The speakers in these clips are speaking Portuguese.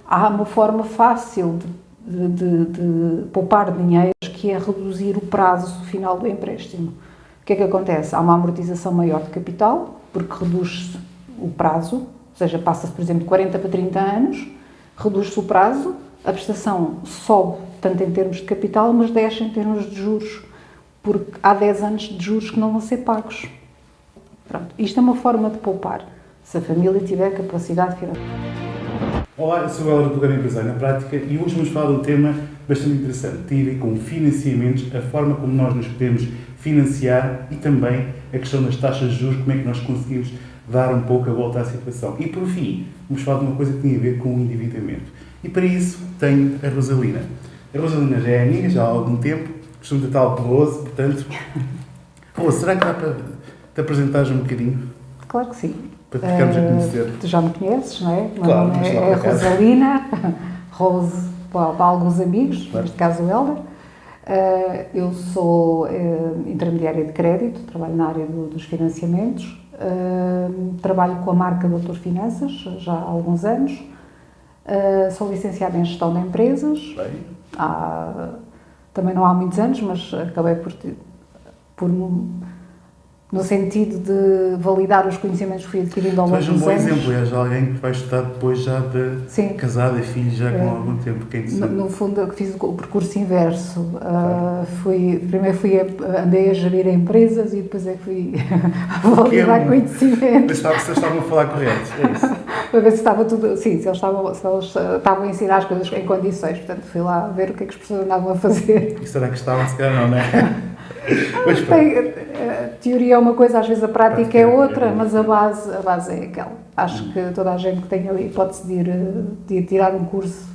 há uma forma fácil de poupar dinheiro, que é reduzir o prazo final do empréstimo. O que é que acontece? Há uma amortização maior de capital, porque reduz-se o prazo, ou seja, passa-se, por exemplo, de 40 para 30 anos, reduz-se o prazo, a prestação sobe tanto em termos de capital, mas desce em termos de juros, porque há 10 anos de juros que não vão ser pagos. Pronto, isto é uma forma de poupar, se a família tiver capacidade financeira. Olá, eu sou o Helder, advogado empresário na prática, e hoje vamos falar de um tema bastante interessante. Tem a ver com financiamentos, a forma como nós nos podemos financiar e também a questão das taxas de juros, como é que nós conseguimos dar um pouco a volta à situação. E por fim, vamos falar de uma coisa que tem a ver com o endividamento. E para isso tenho a Rosalina. A Rosalina já é amiga, já há algum tempo, costumo tratá-la pelo osso, portanto... será que dá para te apresentares um bocadinho? Claro que sim. Para te ficarmos a conhecer. Tu já me conheces, não é? Claro, Meu nome é Rosalina, Rose para alguns amigos, claro. Neste caso o Helder. Eu sou intermediária de crédito, trabalho na área dos financiamentos, trabalho com a marca Doutor Finanças já há alguns anos, sou licenciada em gestão de empresas, também não há muitos anos, mas acabei por no sentido de validar os conhecimentos que fui adquirindo ao longo dos anos. Tu és um bom exemplo, és alguém que vai estudar depois já de casada e filho já com algum tempo. Que é no fundo, eu fiz o percurso inverso. Primeiro andei a gerir empresas e depois é que fui a validar conhecimentos. Mas se estavam a falar correto, é isso? Para ver se estava tudo... Sim, se eles estavam a ensinar as coisas em condições. Portanto, fui lá ver o que é que as pessoas andavam a fazer. E será que estavam? Se calhar não é? A teoria é uma coisa, às vezes a prática é outra, mas a base é aquela. Acho que toda a gente que tem a hipótese de tirar um curso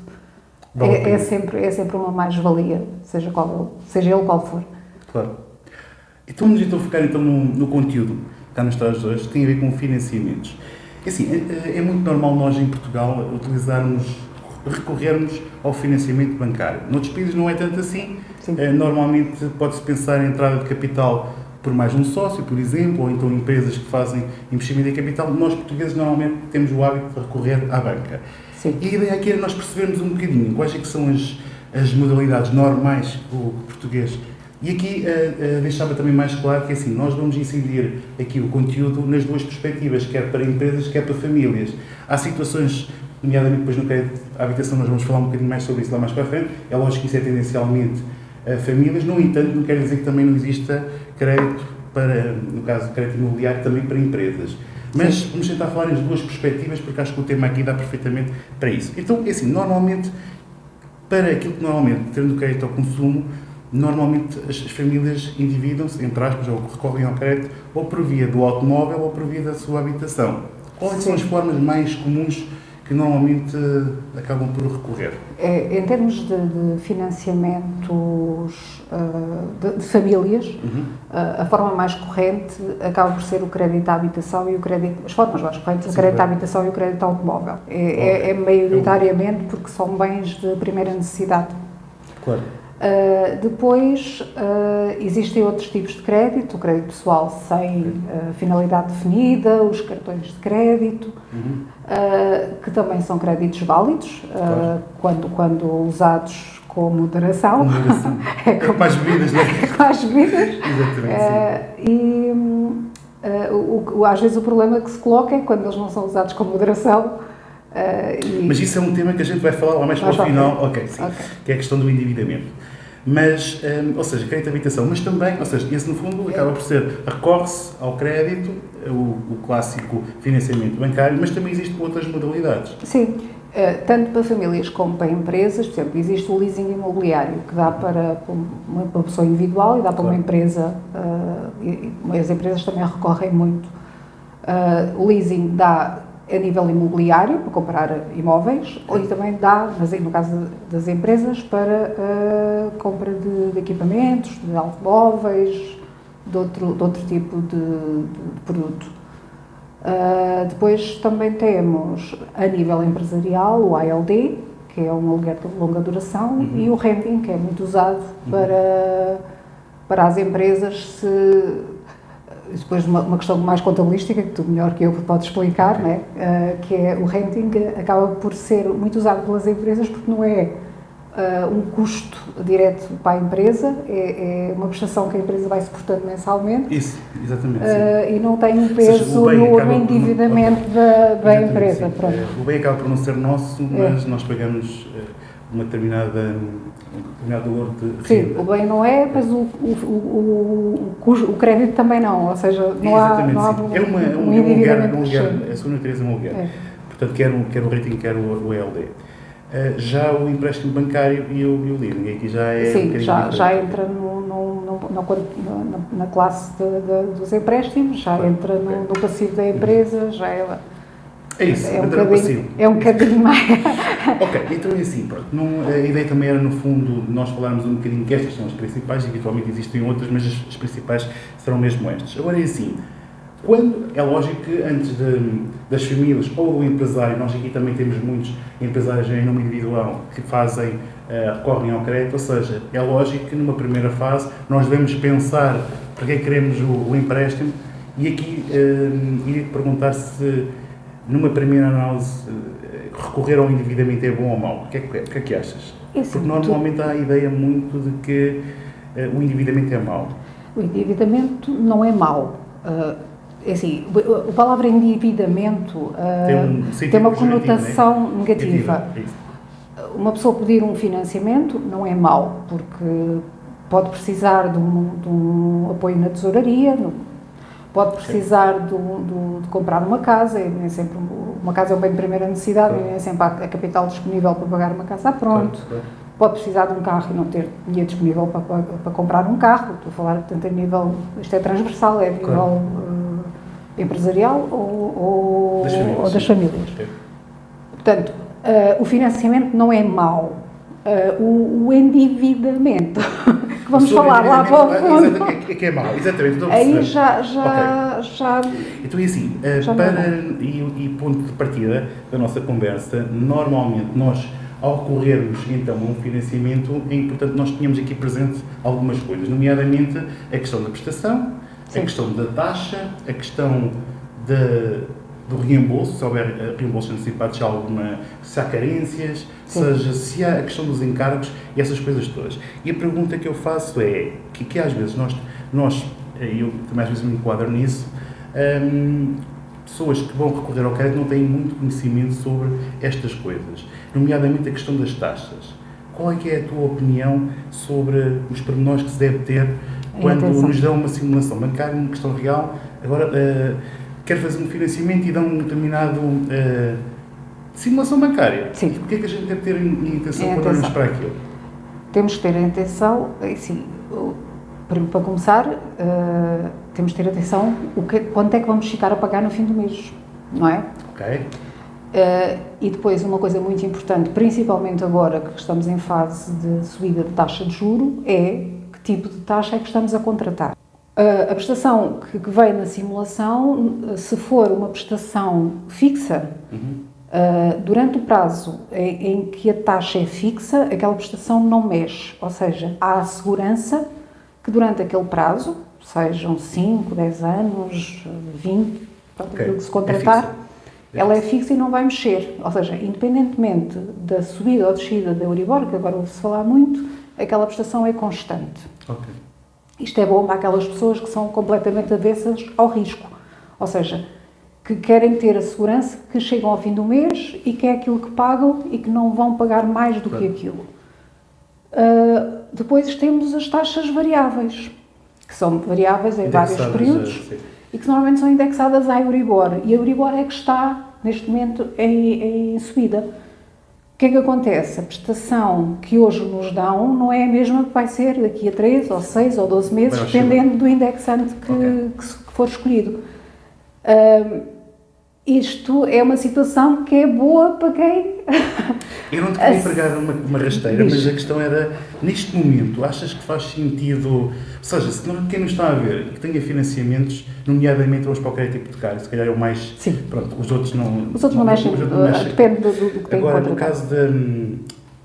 é sempre uma mais-valia, seja ele qual for. Claro. Então vamos focar no conteúdo que está nos Estados Unidos, que tem a ver com financiamentos. Assim, é muito normal nós em Portugal recorrermos ao financiamento bancário. Noutros países não é tanto assim. Normalmente pode-se pensar em entrada de capital por mais um sócio, por exemplo, ou então empresas que fazem investimento em capital. Nós, portugueses, normalmente temos o hábito de recorrer à banca. Sim. E a ideia aqui é nós percebermos um bocadinho quais é que são as modalidades normais que o português... E aqui deixava também mais claro que assim, nós vamos incidir aqui o conteúdo nas duas perspectivas, quer para empresas, quer para famílias. Há situações, nomeadamente depois no crédito à habitação, nós vamos falar um bocadinho mais sobre isso lá mais para a frente. É lógico que isso é tendencialmente famílias, no entanto, não quer dizer que também não exista crédito para, no caso, crédito imobiliário também para empresas. Mas vamos tentar falar nas duas perspectivas, porque acho que o tema aqui dá perfeitamente para isso. Então, é assim, normalmente, para aquilo que normalmente, tendo crédito ao consumo, normalmente as famílias endividam-se, entre aspas, ou recorrem ao crédito, ou por via do automóvel ou por via da sua habitação. Quais são as formas mais comuns que normalmente acabam por recorrer? Em termos de financiamentos de famílias, a forma mais corrente acaba por ser o crédito à habitação e as formas mais correntes, o crédito à habitação e o crédito automóvel. É maioritariamente porque são bens de primeira necessidade. Claro. Depois existem outros tipos de crédito, o crédito pessoal sem finalidade definida, os cartões de crédito, que também são créditos válidos, quando usados com moderação. Com mais bebidas, não é? Com as bebidas. Exatamente, às vezes o problema que se coloca é quando eles não são usados com moderação. Mas isso é um tema que a gente vai falar lá mais para o final, que é a questão do endividamento. Mas, ou seja, crédito de habitação, mas também, ou seja, esse no fundo acaba por ser, recorre-se ao crédito, o clássico financiamento bancário, mas também existem outras modalidades. Sim, tanto para famílias como para empresas. Por exemplo, existe o leasing imobiliário, que dá para uma pessoa individual e dá para uma empresa, e as empresas também recorrem muito. O leasing dá a nível imobiliário, para comprar imóveis, e também dá, no caso das empresas, para a compra de equipamentos, de automóveis, de outro tipo de produto. Depois também temos, a nível empresarial, o ALD, que é um aluguer de longa duração, e o renting, que é muito usado para as empresas depois uma questão mais contabilística, que tu melhor que eu podes explicar, né? Que é o renting acaba por ser muito usado pelas empresas porque não é um custo direto para a empresa, é uma prestação que a empresa vai suportando mensalmente. Isso, exatamente. E não tem um peso no endividamento da empresa. Pronto. O bem acaba por não ser nosso, mas nós pagamos um determinado valor de Sim, renda. o bem não é, mas o crédito também não, ou seja, não há um endividamento crescente. A sua natureza é um aluguer. Portanto, quer o rating, quer o ELD. Já o empréstimo bancário e o leasing, aqui já é sim, já entra na classe dos empréstimos, já entra no passivo da empresa, já é... É isso, é um bocadinho mais... Ok, então é assim, pronto, a ideia também era, no fundo, nós falarmos um bocadinho que estas são as principais, eventualmente existem outras, mas as principais serão mesmo estas. Agora é assim, é lógico que antes das famílias ou do empresário, nós aqui também temos muitos empresários em nome individual que recorrem ao crédito, ou seja, é lógico que numa primeira fase nós devemos pensar para que queremos o empréstimo e aqui iria perguntar se numa primeira análise recorrer ao endividamento é bom ou mau. O que é que achas? Isso, porque normalmente há a ideia muito de que o endividamento é mau. O endividamento não é mau. É assim, a palavra endividamento tem uma conotação negativa. Uma pessoa pedir um financiamento não é mau, porque pode precisar de um apoio na tesouraria, pode precisar de comprar uma casa, nem sempre uma casa é um bem de primeira necessidade, nem sempre há a capital disponível para pagar uma casa pronto. Pode precisar de um carro e não ter dinheiro disponível para comprar um carro. Estou a falar, portanto, a nível, isto é transversal, é a nível empresarial ou das famílias. Portanto, o financiamento não é mau. O endividamento, que vamos falar lá para o fundo. É que é mau, exatamente. Aí já. Então é assim, e ponto de partida da nossa conversa, normalmente nós, ao recorrermos então a um financiamento, é importante nós tenhamos aqui presente algumas coisas, nomeadamente a questão da prestação, sim, a questão da taxa, a questão do reembolso, se houver reembolso antecipado, se há carências, seja, se há a questão dos encargos e essas coisas todas. E a pergunta que eu faço é, que às vezes eu também às vezes me enquadro nisso, pessoas que vão recorrer ao crédito não têm muito conhecimento sobre estas coisas, nomeadamente a questão das taxas. Qual é que é a tua opinião sobre os pormenores que se deve ter quando nos dão uma simulação bancária, uma questão real? Agora, quero fazer um financiamento e dão um determinado simulação bancária. Sim. O que é que a gente deve ter em atenção quando olhamos para aquilo? Temos que ter em atenção, assim, para começar, temos que ter atenção quanto é que vamos ficar a pagar no fim do mês, não é? Ok. E depois uma coisa muito importante, principalmente agora que estamos em fase de subida de taxa de juro, é que tipo de taxa é que estamos a contratar. A prestação que vem na simulação, se for uma prestação fixa, durante o prazo em que a taxa é fixa, aquela prestação não mexe, ou seja, há a segurança que durante aquele prazo, sejam 5, 10 anos, 20, aquilo que se contratar, ela é fixa e não vai mexer. Ou seja, independentemente da subida ou descida da Euribor, que agora ouve-se falar muito, aquela prestação é constante. Ok. Isto é bom para aquelas pessoas que são completamente avessas ao risco. Ou seja, que querem ter a segurança que chegam ao fim do mês e que é aquilo que pagam e que não vão pagar mais do que aquilo. Depois temos as taxas variáveis, que são variáveis em vários períodos e que normalmente são indexadas à Euribor. E a Euribor é que está, neste momento, em subida. O que é que acontece? A prestação que hoje nos dão não é a mesma que vai ser daqui a 3, ou 6, ou 12 meses, dependendo do indexante que for escolhido. Isto é uma situação que é boa para quem... Eu não te queria pregar uma rasteira, mas a questão era, neste momento, achas que faz sentido, ou seja, se quem nos está a ver e que tenha financiamentos, nomeadamente vamos para o crédito hipotecário, se calhar é o mais... Sim. Pronto, os outros não... Os outros não mexem, depende do que tem. Agora, no caso de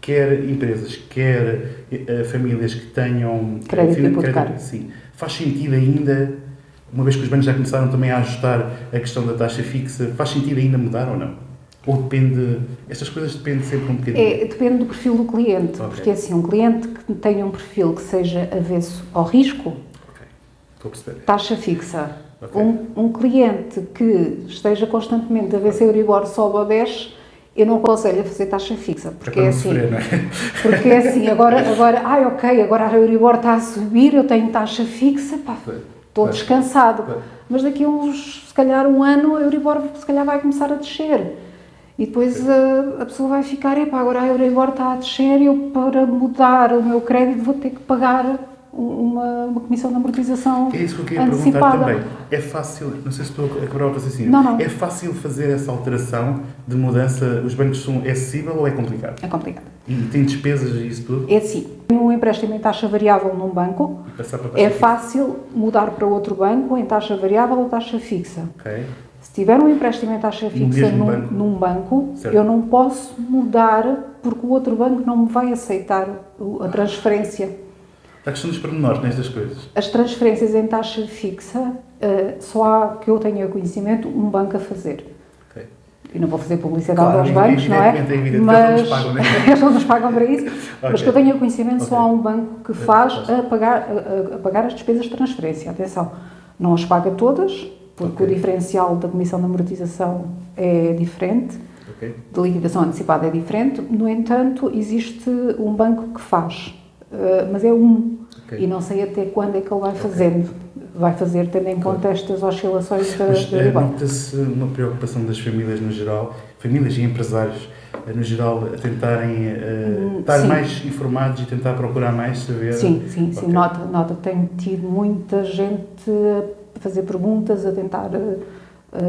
quer empresas, quer famílias que tenham... Crédito hipotecário. Sim. Faz sentido ainda uma vez que os bancos já começaram também a ajustar a questão da taxa fixa, faz sentido ainda mudar ou não? Ou depende, estas coisas dependem sempre um bocadinho? Depende do perfil do cliente, porque assim, um cliente que tenha um perfil que seja avesso ao risco, Estou a perceber. taxa fixa. Ok. Um cliente que esteja constantemente a ver se a Euribor sobe ou desce, eu não aconselho a fazer taxa fixa, porque para é não assim, sofrer, não é? porque é assim, agora, agora a Euribor está a subir, eu tenho taxa fixa, pá, estou descansado. Claro. Mas daqui a uns, se calhar um ano, a Euribor se calhar vai começar a descer. E depois a pessoa vai ficar, agora a Euribor está a descer e eu, para mudar o meu crédito, vou ter que pagar uma comissão de amortização É isso que eu queria antecipada. perguntar também. É fácil, não sei se estou a quebrar o raciocínio, Não. é fácil fazer essa alteração de mudança? Os bancos são acessível ou é complicado? É complicado. E tem despesas e isso tudo? É assim, um empréstimo em taxa variável num banco, E passar para a taxa é fixa? fácil mudar para outro banco em taxa variável ou taxa fixa. Ok. Se tiver um empréstimo em taxa fixa mesmo banco? num banco, Certo. eu não posso mudar porque o outro banco não me vai aceitar a transferência. A questão dos pormenores nestas coisas. As transferências em taxa fixa, só há, que eu tenha conhecimento, um banco a fazer. Ok. E não vou fazer publicidade Claro, aos bancos, não é? evidentemente, Mas eles não nos pagam, não é? eles não nos pagam para isso. Mas Ok. que eu tenha conhecimento, só Ok. há um banco que faz a pagar as despesas de transferência. Atenção, não as paga todas, porque Ok. o diferencial da comissão de amortização é diferente, Ok. de liquidação antecipada é diferente. No entanto, existe um banco que faz, mas é um. Ok. E não sei até quando é que ele vai fazendo. Vai fazer tendo em conta estas oscilações da Mas Euribor. nota-se uma preocupação das famílias no geral, famílias e empresários no geral, a tentarem estar sim. mais informados e tentar procurar mais saber. Sim. Ok. Nota. Tenho tido muita gente a fazer perguntas, a tentar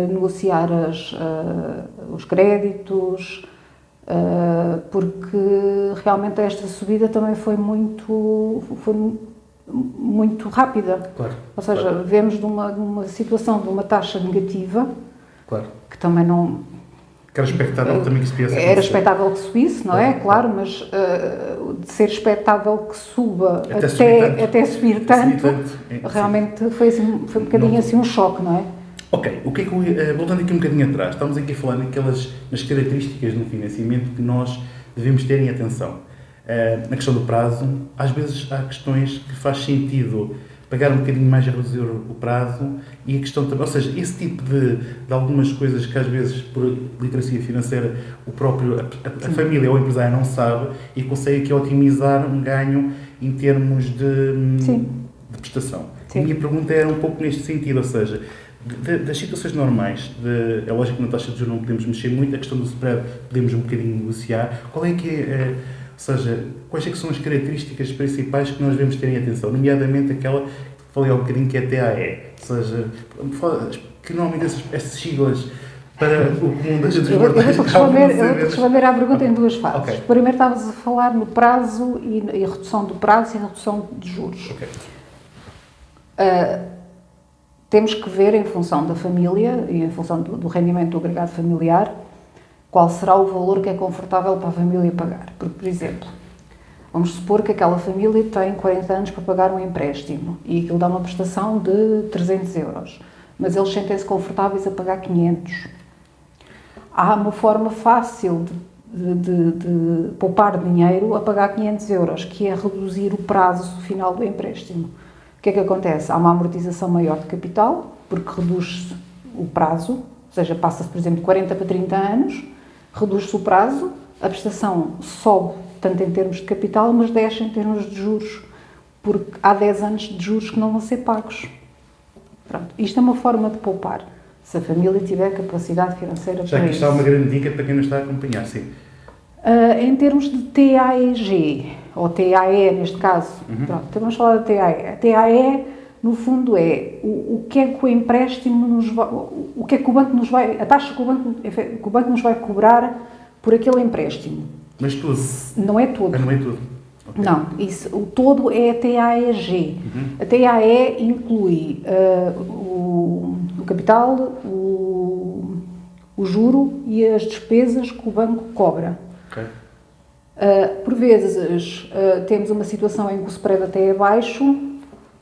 negociar os créditos, porque realmente esta subida também foi muito rápida. Claro. Ou seja, Claro. vemos de uma situação de uma taxa negativa, Claro. que também não... Que era expectável também que isso viesse a Era acontecer. expectável que subisse, não é? Claro, mas de ser expectável que suba até subir tanto, realmente foi um bocadinho assim um choque, não é? Ok, o que é que voltando aqui um bocadinho atrás, estamos aqui a falar nas características no financiamento que nós devemos ter em atenção. Na questão do prazo, às vezes há questões que faz sentido pagar um bocadinho mais a reduzir o prazo e a questão também, ou seja, esse tipo de algumas coisas que às vezes por literacia financeira a família ou o empresário não sabe e consegue aqui otimizar um ganho em termos de prestação. Sim. A minha pergunta era um pouco neste sentido, ou seja, das situações normais, é lógico que na taxa de juros não podemos mexer muito, a questão do spread podemos um bocadinho negociar, qual é que é, ou seja, quais é que são as características principais que nós devemos ter em atenção, nomeadamente aquela que falei há um bocadinho que é a TAE, ou seja, que normalmente essas siglas para o comum das Eu vou-te responder à pergunta em duas fases. Okay. Primeiro estavas a falar no prazo e a redução do prazo e a redução de juros. Okay. Temos que ver, em função da família e em função do rendimento do agregado familiar, qual será o valor que é confortável para a família pagar. Porque, por exemplo, vamos supor que aquela família tem 40 anos para pagar um empréstimo e aquilo dá uma prestação de 300 euros, mas eles sentem-se confortáveis a pagar 500. Há uma forma fácil de poupar dinheiro a pagar 500 euros, que é reduzir o prazo final do empréstimo. O que é que acontece? Há uma amortização maior de capital, porque reduz-se o prazo, ou seja, passa-se, por exemplo, de 40 para 30 anos, reduz-se o prazo, a prestação sobe tanto em termos de capital, mas desce em termos de juros, porque há 10 anos de juros que não vão ser pagos. Pronto, isto é uma forma de poupar, se a família tiver capacidade financeira Já para que isso. isto é uma grande dica para quem nos está a acompanhar, sim. Em termos de TAEG, ou TAE neste caso, pronto, então vamos falar da TAE. A TAE, no fundo, é o que é que o empréstimo nos vai, o que é que o banco nos vai, a taxa que o banco nos vai cobrar por aquele empréstimo. Mas tudo. Não é tudo. Não é tudo. Okay. Não, isso, o todo é a TAEG. A TAE inclui o capital, o juro e as despesas que o banco cobra. Okay. Por vezes temos uma situação em que o spread até é baixo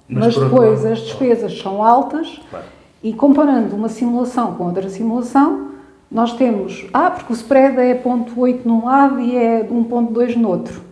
Mas por outro depois lado, as despesas são altas claro. e comparando uma simulação com outra simulação, nós temos, porque o spread é 0,8 num lado e é 1,2 no outro.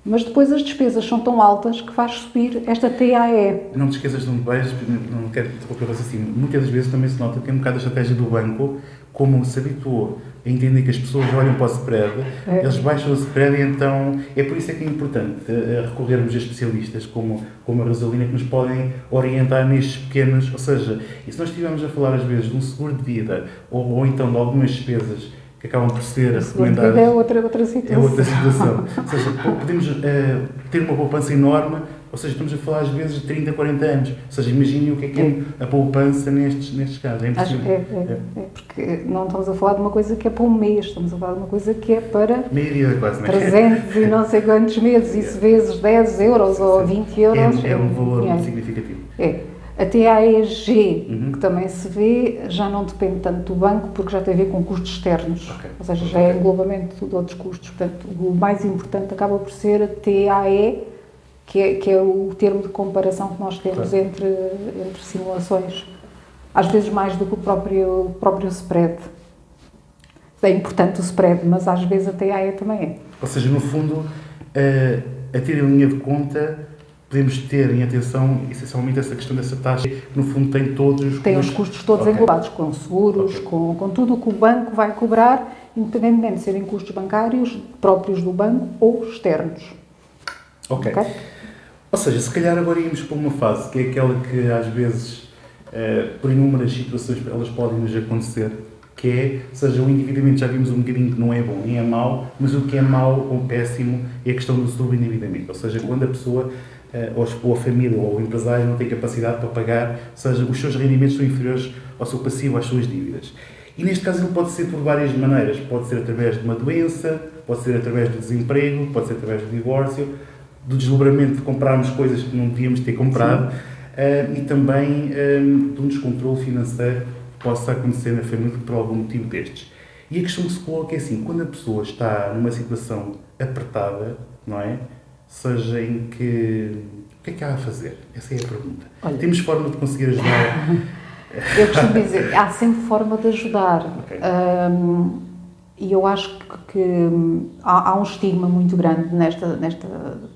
Mas depois as despesas são tão altas que faz subir esta TAE. Não te esqueças de um beijo, não quero interromper o raciocínio. Muitas das vezes também se nota que é um bocado a estratégia do banco, como se habituou a entender que as pessoas olham para o spread, eles baixam o spread e então é por isso é que é importante recorrermos a especialistas como a Rosalina que nos podem orientar nestes pequenos, ou seja, e se nós estivermos a falar às vezes de um seguro de vida ou então de algumas despesas que acabam por ser recomendadas. É outra situação. É outra situação. Ou seja, podemos ter uma poupança enorme, ou seja, estamos a falar às vezes de 30, 40 anos. Ou seja, imaginem o que é a poupança nestes casos. É impossível. Porque não estamos a falar de uma coisa que é para um mês, estamos a falar de uma coisa que é para meia vida quase, não é? 300 e não sei quantos meses, isso vezes 10 euros ou 20 euros. É um valor muito significativo. A TAEG, que também se vê, já não depende tanto do banco, porque já tem a ver com custos externos. Ou seja, já é englobamento de outros custos. Portanto, o mais importante acaba por ser a TAE, que é o termo de comparação que nós temos entre simulações. Às vezes mais do que o próprio spread. É importante o spread, mas às vezes a TAE também é. Ou seja, no fundo, a ter em linha de conta, podemos ter em atenção, essencialmente, essa questão dessa taxa, que no fundo tem todos os custos. Tem os custos todos englobados, com seguros, com tudo o que o banco vai cobrar, independentemente de serem custos bancários próprios do banco ou externos. Ok. Ou seja, se calhar agora íamos para uma fase, que é aquela que às vezes, por inúmeras situações, elas podem nos acontecer, que é, ou seja, o endividamento, já vimos um bocadinho que não é bom nem é mau, mas o que é mau ou péssimo é a questão do sobreendividamento. Ou seja, quando a pessoa, ou a família, ou o empresário não tem capacidade para pagar, ou seja, os seus rendimentos são inferiores ao seu passivo, às suas dívidas. E neste caso ele pode ser por várias maneiras. Pode ser através de uma doença, pode ser através do desemprego, pode ser através do divórcio, do deslumbramento de comprarmos coisas que não devíamos ter comprado, e também de um descontrole financeiro que possa acontecer na família por algum motivo destes. E a questão que se coloca é assim, quando a pessoa está numa situação apertada, não é? Seja em que... O que é que há a fazer? Essa é a pergunta. Olha, temos forma de conseguir ajudar? Eu costumo dizer, há sempre forma de ajudar. Okay. E eu acho que há um estigma muito grande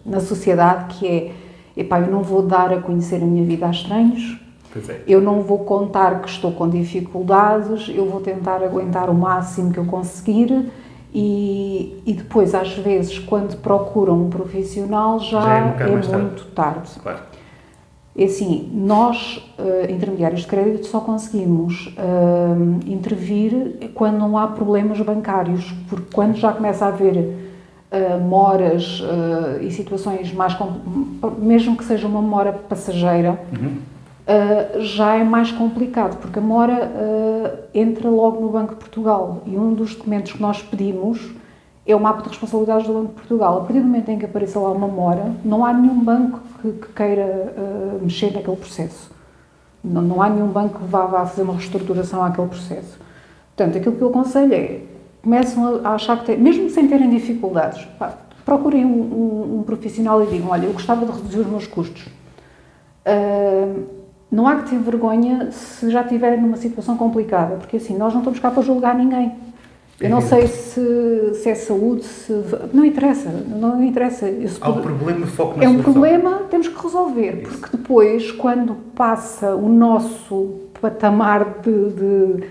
na sociedade que é, epá, eu não vou dar a conhecer a minha vida a estranhos, eu não vou contar que estou com dificuldades, eu vou tentar aguentar o máximo que eu conseguir e depois, às vezes, quando procuram um profissional, já é muito tarde. Claro. É assim, nós, intermediários de crédito, só conseguimos intervir quando não há problemas bancários, porque quando já começa a haver moras e situações mais... mesmo que seja uma mora passageira, já é mais complicado, porque a mora entra logo no Banco de Portugal e um dos documentos que nós pedimos é o mapa de responsabilidades do Banco de Portugal. A partir do momento em que apareça lá uma mora, não há nenhum banco que queira mexer naquele processo. Não há nenhum banco que vá fazer uma reestruturação àquele processo. Portanto, aquilo que eu aconselho é, começam a achar que mesmo sem terem dificuldades, procurem um profissional e digam, olha, eu gostava de reduzir os meus custos. Não há que ter vergonha se já estiverem numa situação complicada, porque assim, nós não estamos cá para julgar ninguém. Eu não sei se é saúde, não interessa, não interessa. Há um problema, foco na solução. É um solução. problema, temos que resolver, porque depois, quando passa o nosso patamar de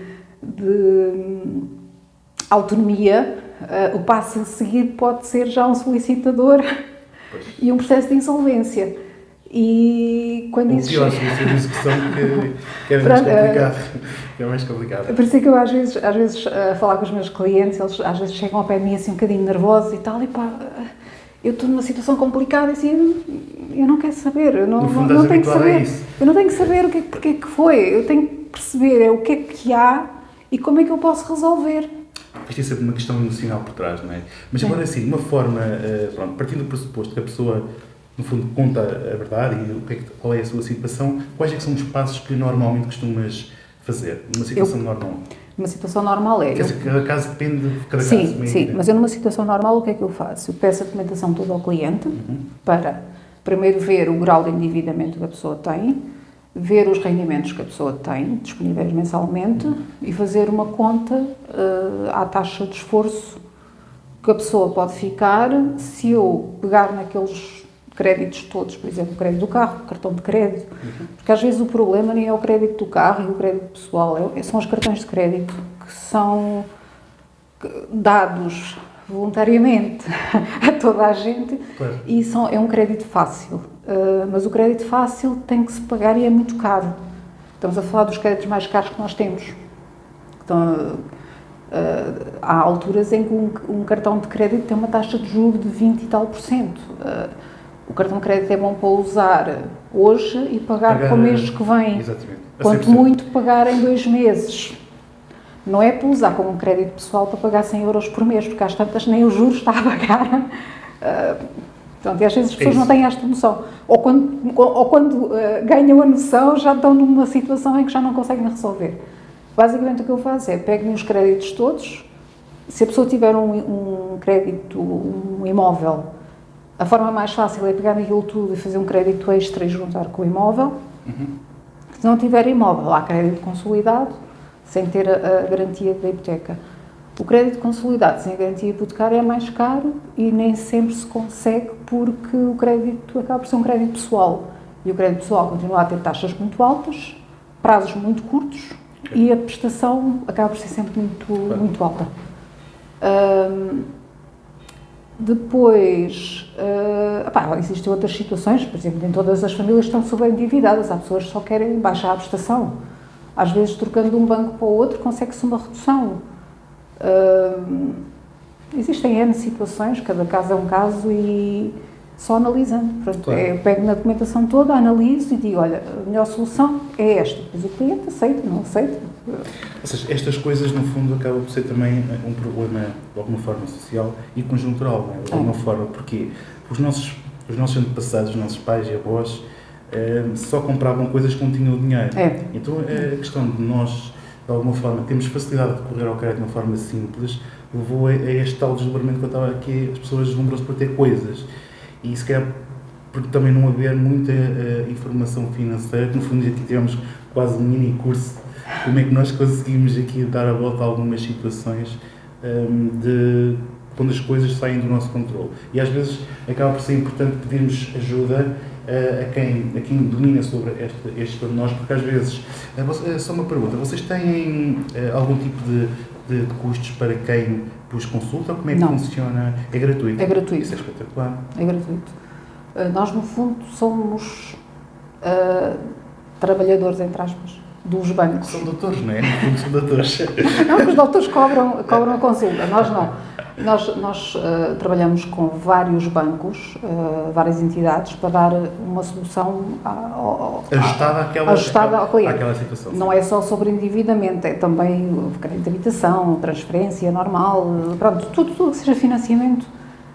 autonomia, o passo a seguir pode ser já um solicitador e um processo de insolvência. E quando isso pior, se de execução que é mais complicado. É mais complicado. Por isso é que eu às vezes a falar com os meus clientes, eles às vezes chegam ao pé de mim assim um bocadinho nervosos e tal, e pá, eu estou numa situação complicada, assim, eu não quero saber, eu não tenho que saber, eu não tenho que saber porque é que foi, eu tenho que perceber o que é que há e como é que eu posso resolver. Isto é sempre uma questão emocional por trás, não é? Mas agora assim, de uma forma, pronto, partindo do pressuposto que a pessoa no fundo conta a verdade e qual é a sua situação, quais é que são os passos que normalmente costumas fazer numa situação normal? Uma situação normal é... Quer dizer, cada caso depende de cada caso. Sim, mas eu numa situação normal o que é que eu faço? Eu peço a documentação toda ao cliente para Primeiro ver o grau de endividamento que a pessoa tem, ver os rendimentos que a pessoa tem, disponíveis mensalmente, e fazer uma conta à taxa de esforço que a pessoa pode ficar se eu pegar naqueles créditos todos, por exemplo, o crédito do carro, o cartão de crédito, porque às vezes o problema nem é o crédito do carro e o crédito pessoal, são os cartões de crédito que são dados voluntariamente a toda a gente, Claro. e é um crédito fácil, mas o crédito fácil tem que se pagar e é muito caro. Estamos a falar dos créditos mais caros que nós temos. Então, há alturas em que um cartão de crédito tem uma taxa de juros de 20 e tal %. O cartão de crédito é bom para usar hoje e pagar para o mês que vem. Exatamente. Quanto muito pagar em 2 meses. Não é para usar como um crédito pessoal para pagar 100 euros por mês, porque às tantas nem o juros está a pagar. Portanto, e às vezes as pessoas não têm esta noção. Ou quando ganham a noção, já estão numa situação em que já não conseguem resolver. Basicamente o que eu faço é, pego os créditos todos, se a pessoa tiver um crédito, um imóvel, a forma mais fácil é pegar aquilo tudo e fazer um crédito extra e juntar com o imóvel. Se não tiver imóvel, há crédito consolidado, sem ter a garantia da hipoteca. O crédito consolidado sem a garantia hipotecária é mais caro e nem sempre se consegue porque o crédito acaba por ser um crédito pessoal. E o crédito pessoal continua a ter taxas muito altas, prazos muito curtos e a prestação acaba por ser sempre muito alta. Depois, existem outras situações, por exemplo, nem todas as famílias estão sobreendividadas, há pessoas que só querem baixar a prestação. Às vezes, trocando de um banco para o outro, consegue-se uma redução. Existem N situações, cada caso é um caso e só analisando. Portanto, claro. Eu pego na documentação toda, analiso e digo, olha, a melhor solução é esta. Depois o cliente aceita, não aceita. Ou seja, estas coisas, no fundo, acabam por ser também um problema, de alguma forma, social e conjuntural, não é? De alguma forma, porque os nossos antepassados, os nossos pais e avós, só compravam coisas que não tinham dinheiro. Então, a questão de nós, de alguma forma, temos facilidade de recorrer ao crédito de uma forma simples, levou a este tal deslumbramento que eu estava aqui, as pessoas deslumbram-se por ter coisas. E se calhar, porque também não haver muita informação financeira, que no fundo aqui tivemos quase um mini curso, como é que nós conseguimos aqui dar a volta a algumas situações de quando as coisas saem do nosso controle. E às vezes acaba por ser importante pedirmos ajuda a quem domina sobre estes pormenores, porque às vezes, só uma pergunta, vocês têm algum tipo de custos para quem vos consulta? Como é que funciona? É gratuito? É gratuito. Isso é espetacular. É gratuito. Nós, no fundo, somos trabalhadores, entre aspas, dos bancos. São doutores, não é? No fundo são doutores. Não, os doutores cobram a consulta, nós não. Nós trabalhamos com vários bancos, várias entidades, para dar uma solução ajustada ao cliente. Àquela situação. Não é só sobre endividamento, é também crédito de habitação, transferência normal, pronto, tudo que seja financiamento.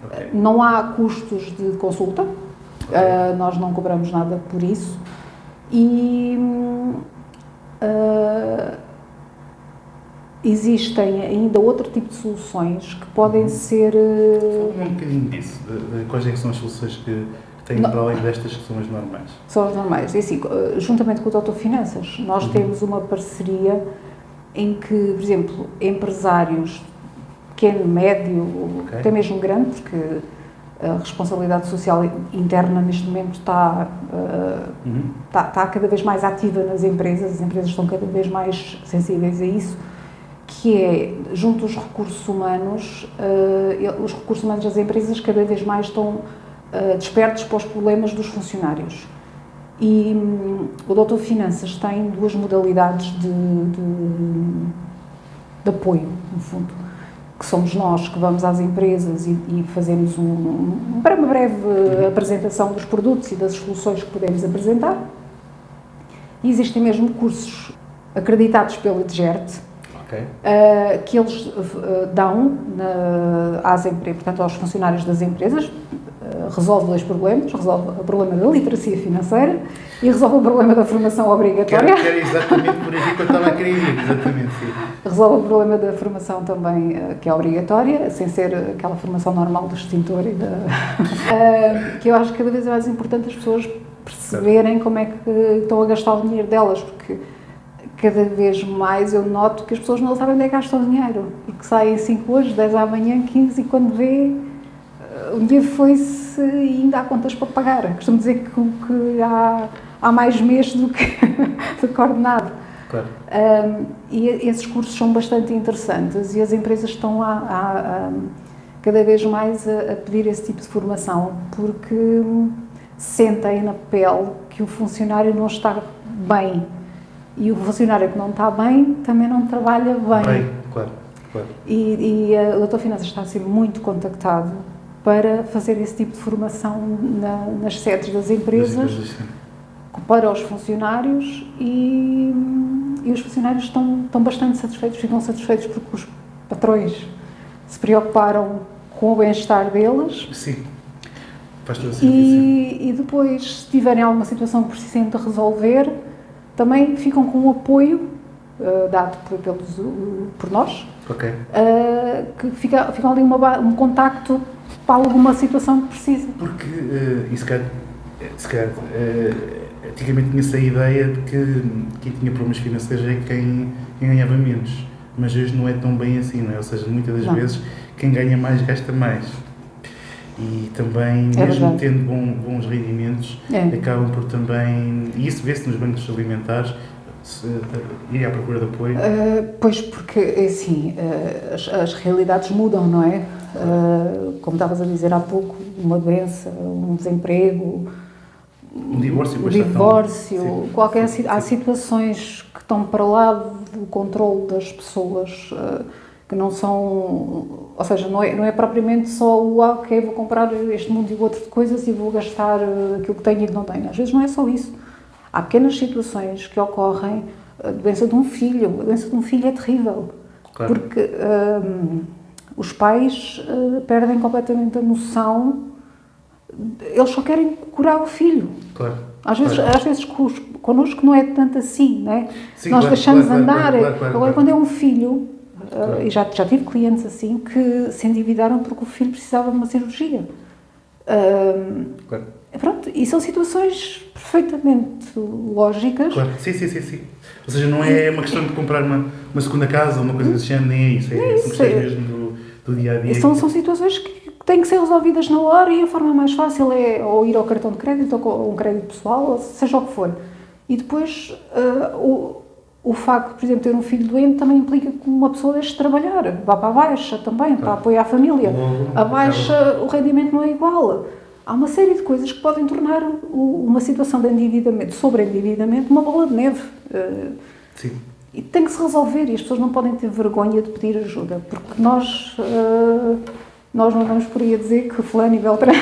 Okay. Não há custos de consulta, Okay. Nós não cobramos nada por isso e existem ainda outro tipo de soluções que podem ser... Fala-me um bocadinho disso, de quais é que são as soluções que têm para além destas que são as normais? São as normais. E assim, juntamente com o Doutor Finanças, nós temos uma parceria em que, por exemplo, empresários pequeno, médio, até mesmo grande, porque a responsabilidade social interna neste momento está cada vez mais ativa nas empresas, as empresas estão cada vez mais sensíveis a isso, que é, junto aos recursos humanos, os recursos humanos das empresas cada vez mais estão despertos para os problemas dos funcionários. E o Doutor Finanças tem duas modalidades de apoio, no fundo, que somos nós que vamos às empresas e fazemos uma breve apresentação dos produtos e das soluções que podemos apresentar. E existem mesmo cursos acreditados pela DGERT, que eles dão às empresas, portanto, aos funcionários das empresas, resolve dois problemas, resolve o problema da literacia financeira e resolve o problema da formação obrigatória. Quero exatamente por aqui que eu estava a querer ir, exatamente, sim. Resolve o problema da formação também, que é obrigatória, sem ser aquela formação normal do extintor e que eu acho que cada vez é mais importante as pessoas perceberem como é que estão a gastar o dinheiro delas, porque cada vez mais eu noto que as pessoas não sabem onde é que gastam o dinheiro, porque saem 5 hoje, 10 amanhã, 15 e quando vê, o dinheiro foi-se e ainda há contas para pagar. Costumo dizer que há mais mês do que ordenado. Claro. E esses cursos são bastante interessantes e as empresas estão cada vez mais a pedir esse tipo de formação, porque sentem na pele que o funcionário não está bem. E o funcionário que não está bem também não trabalha bem. Claro. E o Dr. Finanças está a ser muito contactado para fazer esse tipo de formação nas sedes das empresas para os funcionários e os funcionários estão bastante satisfeitos, ficam satisfeitos porque os patrões se preocuparam com o bem-estar deles. Sim. Faz todo sentido. E depois, se tiverem alguma situação que precisem de resolver, também ficam com um apoio dado por nós, que ficam ali um contacto para alguma situação que precisa. Porque, se calhar antigamente tinha-se a ideia de que quem tinha problemas financeiros é quem ganhava menos, mas hoje não é tão bem assim, não é? Ou seja, muitas das vezes quem ganha mais gasta mais. E também, mesmo tendo bons rendimentos, acabam por também, e isso vê-se nos bancos alimentares, ir à procura de apoio. Pois, porque, assim, as realidades mudam, não é? Como estavas a dizer há pouco, uma doença, um desemprego, um divórcio, há situações que estão para lá do controle das pessoas, que não são, ou seja, não é propriamente só ok, vou comprar este mundo e outro de coisas e vou gastar aquilo que tenho e que não tenho. Às vezes não é só isso. Há pequenas situações que ocorrem, a doença de um filho é terrível, claro. Porque os pais perdem completamente a noção, eles só querem curar o filho. Claro. Às vezes connosco não é tanto assim, não é? Sim, nós deixamos andar. Agora, quando é um filho, e já tive clientes assim, que se endividaram porque o filho precisava de uma cirurgia. Pronto, e são situações perfeitamente lógicas. Claro, sim. Ou seja, não é uma questão de comprar uma segunda casa ou uma coisa desse género, nem é isso. São questões mesmo do dia-a-dia. São situações que têm que ser resolvidas na hora e a forma mais fácil é ou ir ao cartão de crédito ou um crédito pessoal, ou seja o que for. E depois, o facto de, por exemplo, ter um filho doente também implica que uma pessoa deixe de trabalhar, vá para a baixa também, para apoiar a família. A baixa, o rendimento não é igual. Há uma série de coisas que podem tornar uma situação de endividamento, sobre-endividamento, uma bola de neve. Sim. E tem que se resolver e as pessoas não podem ter vergonha de pedir ajuda, porque nós não vamos por aí a dizer que fulano e beltrano...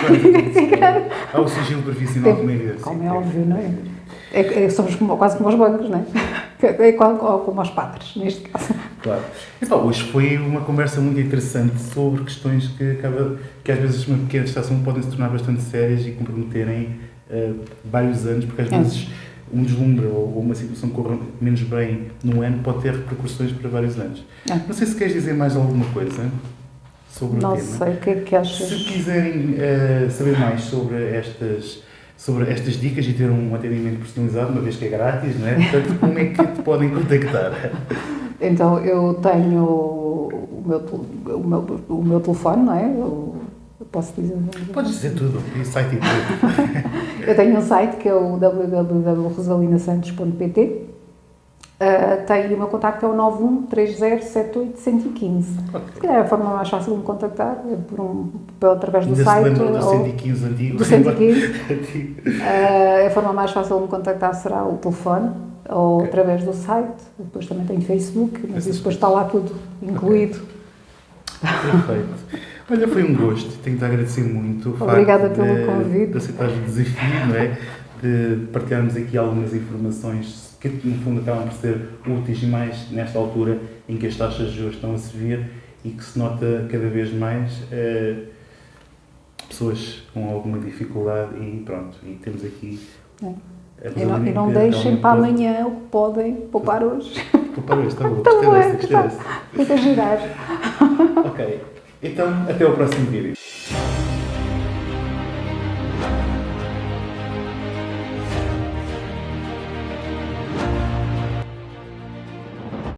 Há o sigilo profissional de meio. Como é óbvio, não é? Somos quase como os bancos, não é? É como os padres, neste caso. Claro. Então, hoje foi uma conversa muito interessante sobre questões que às vezes uma pequena distração podem se tornar bastante sérias e comprometerem vários anos, porque às vezes um deslumbre ou uma situação que corra menos bem num ano pode ter repercussões para vários anos. Não sei se queres dizer mais alguma coisa sobre o tema. Não sei, o que é que achas? Se quiserem saber mais sobre estas dicas e ter um atendimento personalizado, uma vez que é grátis, não é? Portanto, como é que te podem contactar? Então, eu tenho o meu telefone, não é? Eu posso dizer? Podes dizer tudo, e site e tudo. Eu tenho um site que é o www.rosalinasantos.pt. Tenho o meu contacto é o 913078115. Se calhar é a forma mais fácil de me contactar é através do site. Ainda se lembra do 115 antigo? Do 115. A forma mais fácil de me contactar será o telefone ou através do site. Depois também tenho Facebook, mas isso depois está lá tudo incluído. Perfeito. Olha, foi um gosto. Tenho-te a agradecer muito o Obrigada facto pelo convite. de aceitar o desafio, não é? De partilharmos aqui algumas informações que, no fundo, acabam por ser úteis e mais nesta altura em que as taxas de juros estão a subir e que se nota cada vez mais pessoas com alguma dificuldade e pronto, e temos aqui... E não deixem para amanhã o que podem poupar hoje. Poupar hoje, está bom. Fica a girar. Ok, então até ao próximo vídeo.